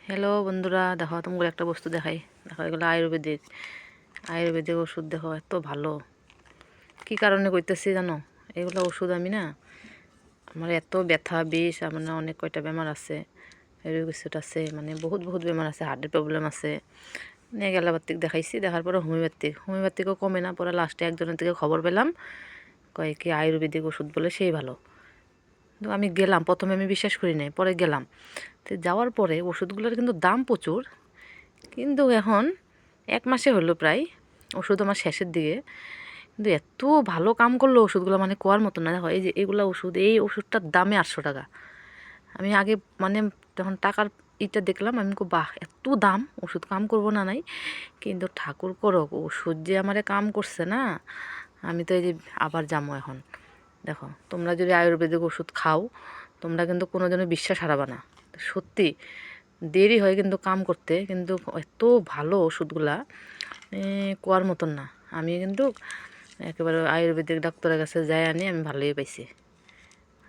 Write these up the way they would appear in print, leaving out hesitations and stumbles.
Hello বন্ধুরা, দেখো তোমাকে একটা বস্তু দেখাই। দেখো এগুলো আয়ুর্বেদিক আয়ুর্বেদিক ওষুধ। দেখো এত ভালো। কি কারণে কইতেছি জানো? এগুলো ওষুধ আমি না, আমার এত ব্যথা বিষ, আমার না অনেক কয়টা বেমার আছে, কিছুট আছে, মানে বহুত বহুত বেমার আছে, হার্টের প্রবলেম আছে। নিয়ে এলোপ্যাথিক দেখাইছি, দেখার পরে হোমিওপ্যাথিকও কমে না। পরে লাস্টে একজনের থেকে খবর পেলাম, কয় কি আয়ুর্বেদিক ওষুধ বলে সেই ভালো। তো আমি গেলাম, প্রথমে আমি বিশ্বাস করি নাই, পরে গেলাম। তো যাওয়ার পরে ওষুধগুলোর কিন্তু দাম প্রচুর। কিন্তু এখন 1 মাসে হলো প্রায়, ওষুধ আমার শেষের দিকে, কিন্তু এত ভালো কাম করলো ওষুধগুলো, মানে কোয়ার মতো না। দেখো এই যে এগুলো ওষুধ, এই ওষুধটার দামে 800 টাকা। আমি আগে মানে তখন টাকার ইটা দেখলাম, আমি বাহ এত দাম, ওষুধ কাম করবো না নাই। কিন্তু ঠাকুর করক, ওষুধ যে আমারে কাম করছে না। আমি তো এই যে আবার যাবো এখন। দেখো তোমরা যদি আয়ুর্বেদিক ওষুধ খাও, তোমরা কিন্তু কোনোদিনও বিশ্বাস হারাবা না। সত্যি দেরি হয় কিন্তু কাম করতে, কিন্তু এত ভালো ওষুধগুলা, কোয়ার মতন না। আমি কিন্তু একেবারে আয়ুর্বেদিক ডাক্তারের কাছে যাই আনি, আমি ভালোই পাইছি।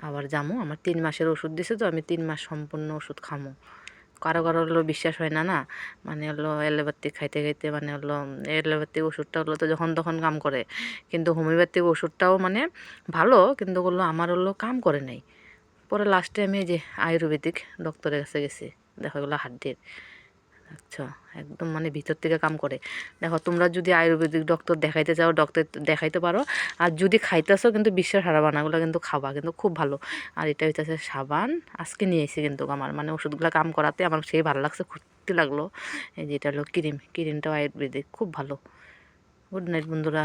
আবার যামো, আমার 3 মাসের ওষুধ দিছে, তো আমি 3 মাস সম্পূর্ণ ওষুধ খামো। কারো কারো হলো বিশ্বাস হয় না, না মানে হলো এলোপ্যাথিক খাইতে খাইতে, মানে হলো এলোপ্যাথিক ওষুধটা হলো তো যখন তখন কাম করে, কিন্তু হোমিওপ্যাথিক ওষুধটাও মানে ভালো, কিন্তু হলো আমার হলো কাম করে নাই। পরে লাস্টে আমি এই যে আয়ুর্বেদিক ডক্টরের কাছে গেছি। দেখো এগুলো হাড্ডির। আচ্ছা, একদম মানে ভিতর থেকে কাম করে। দেখো তোমরা যদি আয়ুর্বেদিক ডক্টর দেখাইতে চাও, ডক্টর দেখাইতে পারো। আর যদি খাইতেছো, কিন্তু বিশ্বাস হারাবা না, ওগুলো কিন্তু খাবা, কিন্তু খুব ভালো। আর এটা হইতেছে সাবান, আজকে নিয়ে এসেছি কিন্তু আমার মানে ওষুধগুলো কাম করাতে আমার সেই ভালো লাগছে, ফুর্তি লাগলো। এই যে এটা হলো ক্রিমটাও আয়ুর্বেদিক, খুব ভালো। গুড নাইট বন্ধুরা।